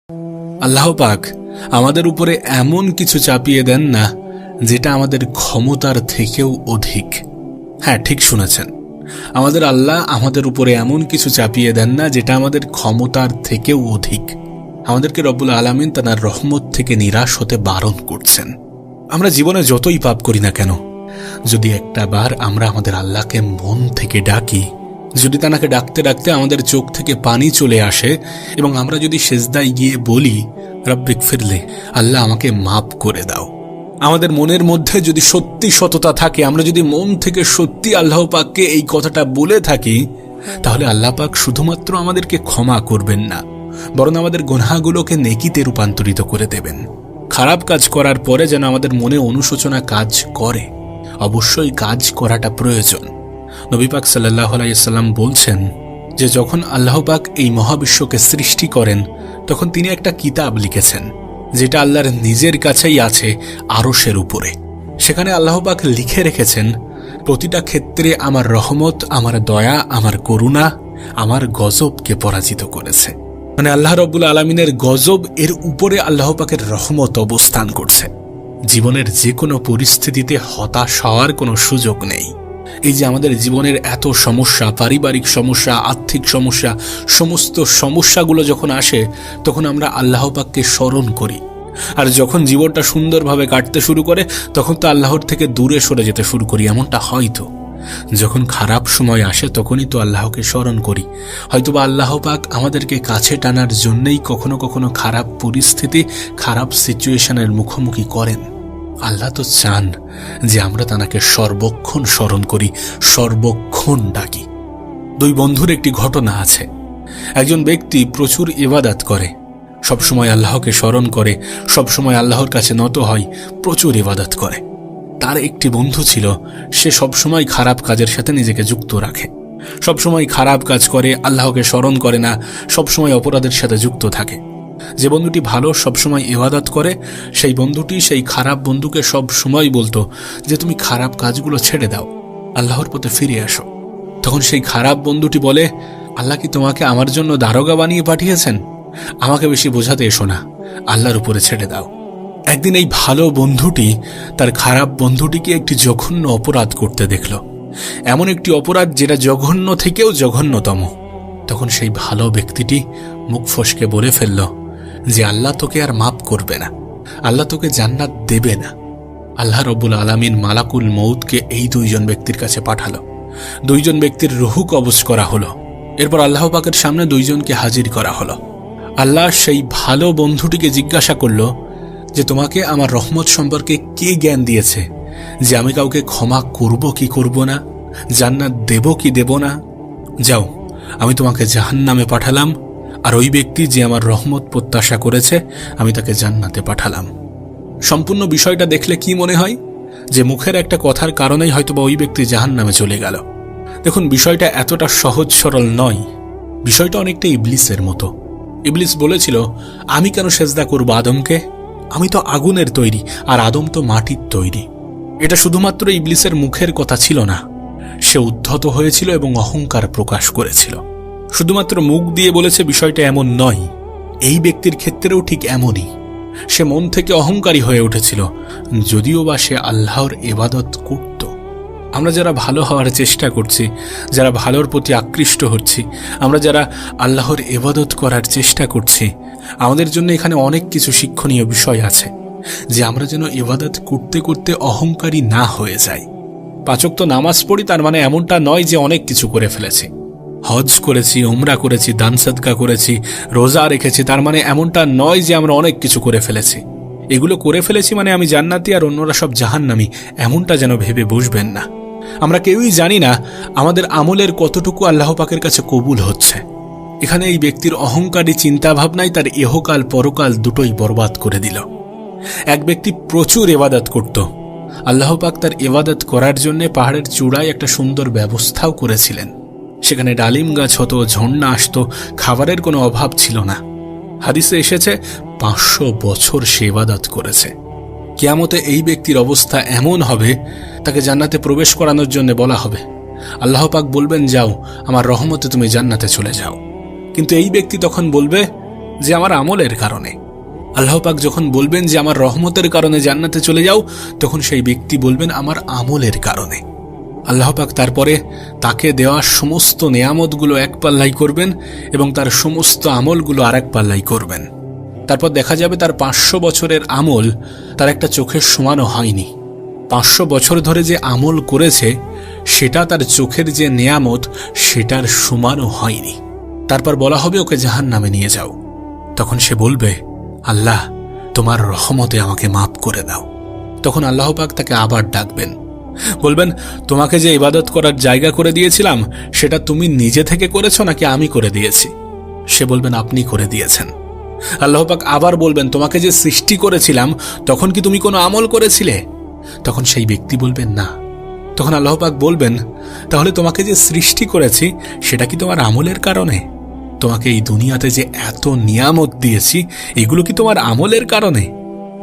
আল্লাহ পাক আমাদের উপরে এমন কিছু চাপিয়ে দেন না যেটা আমাদের ক্ষমতার থেকেও অধিক। হ্যাঁ, ঠিক শুনেছেন, আমাদের আল্লাহ আমাদের উপরে এমন কিছু চাপিয়ে দেন না যেটা আমাদের ক্ষমতার থেকেও অধিক। আমাদেরকে রব্বুল আলামিন তার রহমত থেকে নিরাশ হতে বারণ করছেন। আমরা জীবনে যতই পাপ করি না কেন, যদি একটা বার আমরা আমাদের আল্লাহকে মন থেকে ডাকি, যদি তাকে ডাকতে ডাকতে আমাদের চোখ থেকে পানি চলে আসে এবং আমরা যদি সেজদায় গিয়ে বলি রব্বিক ফিরলে, আল্লাহ আমাকে মাফ করে দাও, আমাদের মনের মধ্যে যদি সত্যি সততা থাকে, আমরা যদি মন থেকে সত্যি আল্লাহ পাককে এই কথাটা বলে থাকি, তাহলে আল্লাহ পাক শুধুমাত্র আমাদেরকে ক্ষমা করবেন না, বরং আমাদের গুনাহগুলোকে নেকিতে রূপান্তরিত করে দেবেন। খারাপ কাজ করার পরে যেন আমাদের মনে অনুশোচনা কাজ করে। অবশ্যই কাজ করাটা প্রয়োজন। নবী পাক সাল্লাল্লাহু আলাইহি সাল্লাম বলছেন যে যখন আল্লাহ পাক এই মহাবিশ্বকে সৃষ্টি করেন, তখন তিনি একটা কিতাব লিখেছেন যেটা আল্লাহর নিজের কাছেই আছে আরশের উপরে। সেখানে আল্লাহ পাক লিখে রেখেছেন প্রতিটা ক্ষেত্রে আমার রহমত, আমার দয়া, আমার করুণা, আমার গজবকে পরাজিত করেছে। মানে আল্লাহ রব্বুল আলামিনের গজব এর উপরে আল্লাহ পাকের রহমত অবস্থান করছে। জীবনের যে কোনো পরিস্থিতিতে হতাশ হওয়ার কোনো সুযোগ নেই। এই যে আমাদের জীবনের এত সমস্যা, পারিবারিক সমস্যা, আর্থিক সমস্যা, সমস্ত সমস্যাগুলো যখন আসে তখন আমরা আল্লাহ পাককে স্মরণ করি। আর যখন জীবনটা সুন্দরভাবে কাটতে শুরু করে তখন তো আল্লাহর থেকে দূরে সরে যেতে শুরু করি। এমনটা হয়তো যখন খারাপ সময় আসে তখনই তো আল্লাহকে স্মরণ করি। হয়তোবা আল্লাহ পাক আমাদেরকে কাছে টানার জন্যই কখনো কখনো খারাপ পরিস্থিতি, খারাপ সিচুয়েশনের মুখোমুখি করেন। আল্লাহ তো চান যে আমরা তাকে সর্বক্ষণ স্মরণ করি, সর্বক্ষণ ডাকি। দুই বন্ধুর একটি ঘটনা আছে। একজন ব্যক্তি প্রচুর ইবাদত করে, সবসময় আল্লাহকে স্মরণ করে, সবসময় আল্লাহর কাছে নত হয়, প্রচুর ইবাদত করে। তার একটি বন্ধু ছিল, সে সবসময় খারাপ কাজের সাথে নিজেকে যুক্ত রাখে, সবসময় খারাপ কাজ করে, আল্লাহকে স্মরণ করে না, সবসময় অপরাধের সাথে যুক্ত থাকে। যে বন্ধুটি ভালো, সবসময় ইবাদত করে, সেই বন্ধুটি সেই খারাপ বন্ধুকে সব সময় বলতো যে তুমি খারাপ কাজগুলো ছেড়ে দাও, আল্লাহর পথে ফিরে আসো। তখন সেই খারাপ বন্ধুটি বলে, আল্লাহ কি তোমাকে আমার জন্য দারোগা বানিয়ে পাঠিয়েছেন? আমাকে বেশি বোঝাতে এসো না, আল্লাহর উপরে ছেড়ে দাও। একদিন এই ভালো বন্ধুটি তার খারাপ বন্ধুটিকে একটি জঘন্য অপরাধ করতে দেখল, এমন একটি অপরাধ যেটা জঘন্য থেকেও জঘন্যতম। তখন সেই ভালো ব্যক্তিটি মুখ ফসকে বলে ফেলল যে আল্লাহ তোকে আর মাফ করবে না, আল্লাহ তোকে জান্নাত দেবে না। আল্লাহ রব্বুল আলামিন মালাকুল মউতকে এই দুইজন ব্যক্তির কাছে পাঠালো। দুইজন ব্যক্তির রুহু কবজ করা হলো। এরপর আল্লাহ পাকের সামনে দুইজনকে হাজির করা হলো। আল্লাহ সেই ভালো বন্ধুটিকে জিজ্ঞাসা করল যে তোমাকে আমার রহমত সম্পর্কে কে জ্ঞান দিয়েছে যে আমি কাউকে ক্ষমা করব কি করব না, জান্নাত দেব কি দেব না? যাও, আমি তোমাকে জাহান্নামে পাঠালাম, আর ওই ব্যক্তি যে আমার রহমত প্রত্যাশা করেছে আমি তাকে জান্নাতে পাঠালাম। সম্পূর্ণ বিষয়টা দেখলে কি মনে হয় যে মুখের একটা কথার কারণেই হয়তোবা ওই ব্যক্তি জাহান্নামে চলে গেল। দেখুন, বিষয়টা এতটা সহজ সরল নয়। বিষয়টা অনেকটা ইবলিসের মতো। ইবলিস বলেছিল, আমি কেন সেজদা করব আদমকে? আমি তো আগুনের তৈরি আর আদম তো মাটির তৈরি। এটা শুধুমাত্র ইবলিসের মুখের কথা ছিল না, সে উদ্ধত হয়েছিল এবং অহংকার প্রকাশ করেছিল। শুধুমাত্র মুখ দিয়ে বলেছে বিষয়টা এমন নয়। এই ব্যক্তির ক্ষেত্রেও ঠিক এমনই। সে মন থেকে অহংকারী হয়ে উঠেছিল, যদিও বা সে আল্লাহর ইবাদত করত। আমরা যারা ভালো হওয়ার চেষ্টা করছি, যারা ভালোর প্রতি আকৃষ্ট হচ্ছি, আমরা যারা আল্লাহর ইবাদত করার চেষ্টা করছি, আমাদের জন্য এখানে অনেক কিছু শিক্ষণীয় বিষয় আছে যে আমরা যেন ইবাদত করতে করতে অহংকারী না হয়ে যাই। 5 ওয়াক্ত নামাজ পড়ি তার মানে এমনটা নয় যে অনেক কিছু করে ফেলেছি। হজ করেছি, উমরা করেছি, দান সাদকা করেছি, রোজা রেখেছি, তার মানে এমনটা নয় যে আমরা অনেক কিছু করে ফেলেছি। এগুলো করে ফেলেছি মানে আমি জান্নাতি আর অন্যরা সব জাহান্নামী, এমনটা যেন ভেবে বসবেন না। আমরা কেউই জানি না আমাদের আমলের কতটুকু আল্লাহ পাকের কাছে কবুল হচ্ছে। এখানে এই ব্যক্তির অহংকারী চিন্তাভাবনাই তার ইহকাল পরকাল দুটোই বরবাদ করে দিল। এক ব্যক্তি প্রচুর ইবাদত করত। আল্লাহ পাক তার ইবাদত করার জন্য পাহাড়ের চূড়ায় একটা সুন্দর ব্যবস্থাও করেছিলেন। সেখানে ডালিম গাছ হতো, ঝর্ণা আসতো, খাবারের কোনো অভাব ছিল না। হাদিসে এসেছে 500 বছর সে ইবাদত করেছে। কিয়ামতে এই ব্যক্তির অবস্থা এমন হবে, তাকে জান্নাতে প্রবেশ করানোর জন্য বলা হবে। আল্লাহ পাক বলবেন, যাও, আমার রহমতে তুমি জান্নাতে চলে যাও। কিন্তু এই ব্যক্তি তখন বলবে যে আমার আমলের কারণে। আল্লাহ পাক যখন বলবেন যে আমার রহমতের কারণে জান্নাতে চলে যাও, তখন সেই ব্যক্তি বলবেন আমার আমলের কারণে। আল্লাহ পাক তারপরে তাকে দেওয়া সমস্ত নেয়ামতগুলো এক পাল্লাই করবেন এবং তার সমস্ত আমলগুলো আর এক পাল্লাই করবেন। তারপর দেখা যাবে তার 500 বছরের আমল তার একটা চোখের সমানও হয়নি। 500 বছর ধরে যে আমল করেছে সেটা তার চোখের যে নেয়ামত সেটার সমানও হয়নি। তারপর বলা হবে ওকে জাহান্নামে নিয়ে যাও। তখন সে বলবে, আল্লাহ তোমার রহমতে আমাকে মাফ করে দাও। তখন আল্লাহ পাক তাকে আবার ডাকবেন, বলবেন তোমাকে যে ইবাদত করার জায়গা করে দিয়েছিলাম সেটা তুমি নিজে থেকে করেছো নাকি আমি করে দিয়েছি? সে বলবেন আপনি করে দিয়েছেন। আল্লাহ পাক আবার বলবেন তোমাকে যে সৃষ্টি করেছিলাম তখন কি তুমি কোনো আমল করেছিলে? তখন সেই ব্যক্তি বলবেন না। তখন আল্লাহ পাক বলবেন তাহলে তোমাকে যে সৃষ্টি করেছি সেটা কি তোমার আমলের কারণে? তোমাকে এই দুনিয়াতে যে এত নিয়ামত দিয়েছি এগুলো কি তোমার আমলের কারণে?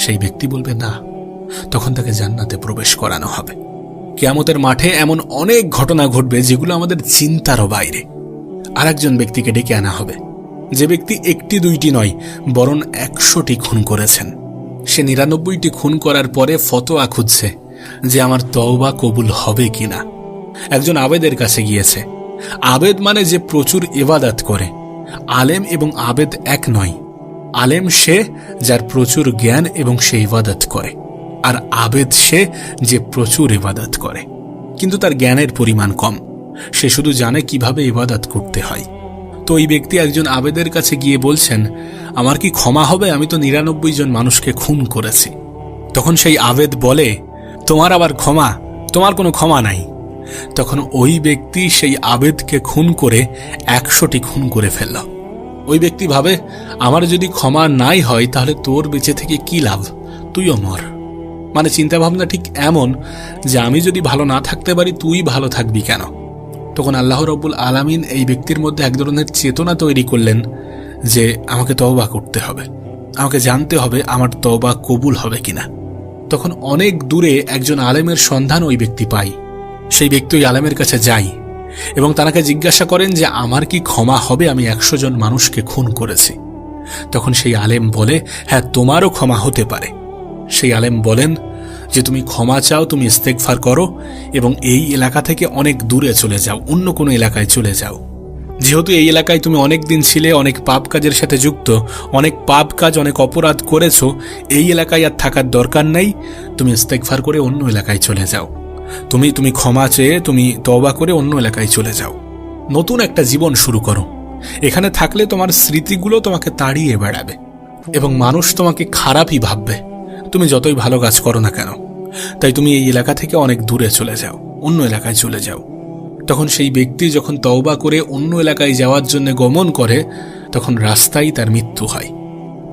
সেই ব্যক্তি বলবে না। তখন তাকে জান্নাতে প্রবেশ করানো হবে। কিয়ামতের মাঠে এমন অনেক ঘটনা ঘটবে যেগুলো আমাদের চিন্তারও বাইরে। আর একজন ব্যক্তিকে ডেকে আনা হবে, যে ব্যক্তি 1টি 2টি নয় বরং 100টি খুন করেছেন। সে 99টি খুন করার পরে ফতোয়া খুঁজছে যে আমার তওবা কবুল হবে কিনা। একজন আবেদের কাছে গিয়েছে। আবেদ মানে যে প্রচুর ইবাদত করে। আলেম এবং আবেদ এক নয়। আলেম সে যার প্রচুর জ্ঞান এবং সে ইবাদত করে, আর আবেদ সে যে প্রচুর ইবাদত করে কিন্তু তার জ্ঞানের পরিমাণ কম। সে শুধু জানে কিভাবে ইবাদত করতে হয়। তো ওই ব্যক্তি একজন আবেদের কাছে গিয়ে বলছেন, আমার কি ক্ষমা হবে? আমি তো 99 জন মানুষকে খুন করেছি। তখন সেই আবেদ বলে, তোমার আবার ক্ষমা? তোমার কোনো ক্ষমা নাই। তখন ওই ব্যক্তি সেই আবেদকে খুন করে 100টি খুন করে ফেলল। ওই ব্যক্তি ভাবে, আমার যদি ক্ষমা নাই হয় তাহলে তোর বেঁচে থেকে কি লাভ, তুইও মর। মানে চিন্তাভাবনা ঠিক এমন যে আমি যদি ভালো না থাকতে পারি তুই ভালো থাকবি কেন? তখন আল্লাহ রাব্বুল আলামিন এই ব্যক্তির মধ্যে এক ধরনের চেতনা তৈরি করলেন যে আমাকে তওবা করতে হবে, আমাকে জানতে হবে আমার তওবা কবুল হবে কিনা। তখন অনেক দূরে একজন আলেমের সন্ধান ওই ব্যক্তি পায়। সেই ব্যক্তি ওই আলেমের কাছে যায় এবং তাকে জিজ্ঞাসা করেন যে আমার কি ক্ষমা হবে? আমি 100 জন মানুষকে খুন করেছি। তখন সেই আলেম বলে, হ্যাঁ তোমারও ক্ষমা হতে পারে। সেই আলেম বলেন যে তুমি ক্ষমা চাও, তুমি ইস্তেগফার করো এবং এই এলাকা থেকে অনেক দূরে চলে যাও, অন্য কোনো এলাকায় চলে যাও। যেহেতু এই এলাকায় তুমি অনেক দিন ছিলে, অনেক পাপ কাজের সাথে যুক্ত, অনেক পাপ কাজ অনেক অপরাধ করেছো, এই এলাকায় আর থাকার দরকার নেই। তুমি ইস্তেগফার করে অন্য এলাকায় চলে যাও। তুমি ক্ষমা চেয়ে তুমি তওবা করে অন্য এলাকায় চলে যাও, নতুন একটা জীবন শুরু করো। এখানে থাকলে তোমার স্মৃতিগুলো তোমাকে তাড়িয়ে বেড়াবে এবং মানুষ তোমাকে খারাপই ভাববে, তুমি যতই ভালো কাজ করো না কেন। তাই তুমি এই এলাকা থেকে অনেক দূরে চলে যাও, অন্য এলাকায় চলে যাও। তখন সেই ব্যক্তি যখন তওবা করে অন্য এলাকায় যাওয়ার জন্য গমন করে তখন রাস্তায় তার মৃত্যু হয়।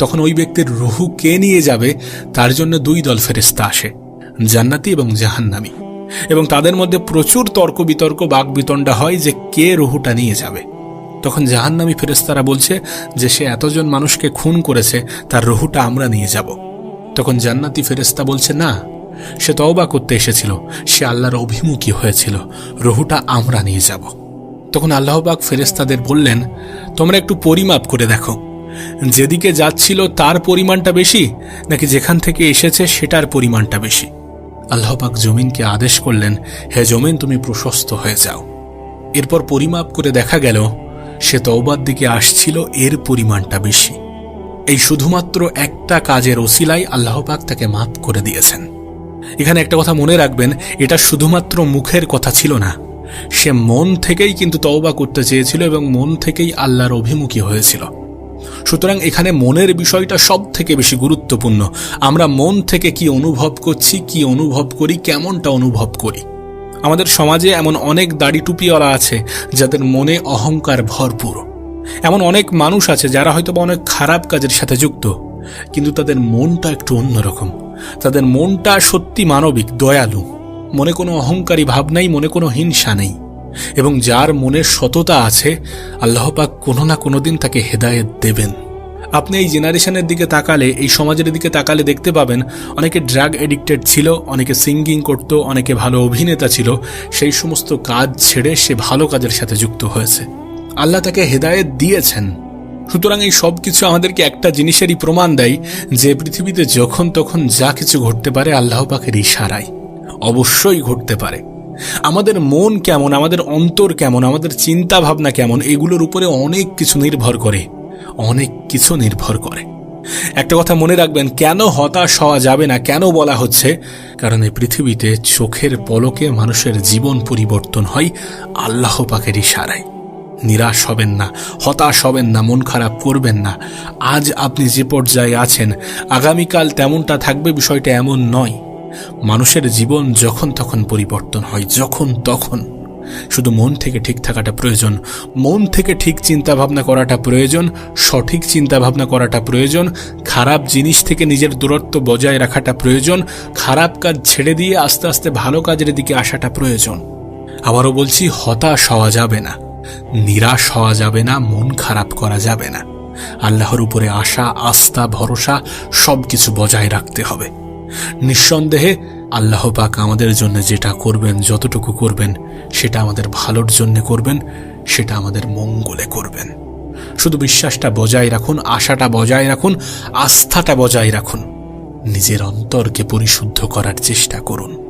তখন ওই ব্যক্তির রুহু কে নিয়ে যাবে তার জন্য 2 দল ফেরেশতা আসে, জান্নাতি এবং জাহান্নামী, এবং তাদের মধ্যে প্রচুর তর্ক বিতর্ক বাক বিতণ্ডা হয় যে কে রুহুটা নিয়ে যাবে। তখন জাহান্নামী ফেরেশতারা বলছে যে সে এতজন মানুষকে খুন করেছে, তার রুহুটা আমরা নিয়ে যাব। তখন জান্নাতি ফেরেশতা বলছে না, সে তওবা করতে এসেছিল, সে আল্লাহর অভিমুখী হয়েছিল, রুহুটা আমরা নিয়ে যাব। তখন আল্লাহ পাক ফেরেশতাদের বললেন, তোমরা একটু পরিমাপ করে দেখো, যেদিকে যাচ্ছিল তার পরিমাণটা বেশি নাকি যেখান থেকে এসেছে সেটার পরিমাণটা বেশি। আল্লাহ পাক জমিনকে আদেশ করলেন, হে জমিন তুমি প্রশস্ত হয়ে যাও। এরপর পরিমাপ করে দেখা গেল সে তওবার দিকে আসছিল, এর পরিমাণটা বেশি। এই শুধুমাত্র একটা কাজের ওসিলায় আল্লাহ পাক তাকে মাফ করে দিয়েছেন। এখানে একটা কথা মনে রাখবেন, এটা শুধুমাত্র মুখের কথা ছিল না, সে মন থেকেই কিন্তু তওবা করতে চেয়েছিল এবং মন থেকেই আল্লাহর অভিমুখী হয়েছিল। সুতরাং এখানে মনের বিষয়টা সব থেকে বেশি গুরুত্বপূর্ণ। আমরা মন থেকে কি অনুভব করছি, কি অনুভব করি, কেমনটা অনুভব করি। আমাদের সমাজে এমন অনেক দাড়ি টুপিওয়ালা আছে যাদের মনে অহংকার ভরপুর। এমন অনেক মানুষ আছে যারা হয়তো অনেক খারাপ কাজের সাথে যুক্ত, কিন্তু তাদের মনটা একটু অন্যরকম। তাদের মনটা সত্যি মানবিক, দয়ালু, মনে কোনো অহংকারী ভাব নেই, মনে কোনো হিংসা নেই। এবং যার মনে সততা আছে আল্লাহ পাক কোনো না কোনো দিন তাকে হেদায়েত দেবেন। আপনি এই জেনারেশনের দিকে তাকালে, এই সমাজের দিকে তাকালে দেখতে পাবেন অনেকে ড্রাগ এডিক্টেড ছিল, অনেকে সিঙ্গিং করত, অনেকে ভালো অভিনেতা ছিল। সেই সমস্ত কাজ ছেড়ে সে ভালো কাজের সাথে যুক্ত হয়েছে। আল্লাহ তাকে হেদায়েত দিয়েছেন, সুতরাং এই সব কিছু আমাদেরকে একটা জিনিসেরই প্রমাণ দেয় যে পৃথিবীতে যখন তখন যা কিছু ঘটতে পারে আল্লাহ পাকের ইশারায়, অবশ্যই ঘটতে পারে। আমাদের মন কেমন, আমাদের অন্তর কেমন, আমাদের চিন্তা ভাবনা কেমন, এগুলোর উপরে অনেক কিছু নির্ভর করে, অনেক কিছু নির্ভর করে। একটা কথা মনে রাখবেন, কেন হতাশ হওয়া যাবে না, কেন বলা হচ্ছে? কারণ এই পৃথিবীতে চোখের পলকে মানুষের জীবন পরিবর্তন হয় আল্লাহ পাকের ইশারায়। নিরাশ হবেন না, হতাশ হবেন না, মন খারাপ করবেন না। আজ আপনি যে পর্যায়ে আছেন আগামীকাল তেমনটা থাকবে, বিষয়টা এমন নয়। মানুষের জীবন যখন তখন পরিবর্তন হয়, যখন তখন। শুধু মন থেকে ঠিক থাকাটা প্রয়োজন, মন থেকে ঠিক চিন্তা ভাবনা করাটা প্রয়োজন, সঠিক চিন্তা ভাবনা করাটা প্রয়োজন, খারাপ জিনিস থেকে নিজের দূরত্ব বজায় রাখাটা প্রয়োজন, খারাপ কাজ ছেড়ে দিয়ে আস্তে আস্তে ভালো কাজের দিকে আসাটা প্রয়োজন। আবারও বলছি, হতাশ হওয়া যাবে না, নিরাশ হওয়া যাবে না, মন খারাপ করা যাবে না। আল্লাহর উপরে আশা, আস্থা, ভরসা সবকিছু বজায় রাখতে হবে। নিঃসন্দেহে আল্লাহ পাক আমাদের জন্য যেটা করবেন, যতটুকু করবেন, সেটা আমাদের ভালোর জন্য করবেন, সেটা আমাদের মঙ্গলে করবেন। শুধু বিশ্বাসটা বজায় রাখুন, আশাটা বজায় রাখুন, আস্থাটা বজায় রাখুন, নিজের অন্তরকে পরিশুদ্ধ করার চেষ্টা করুন।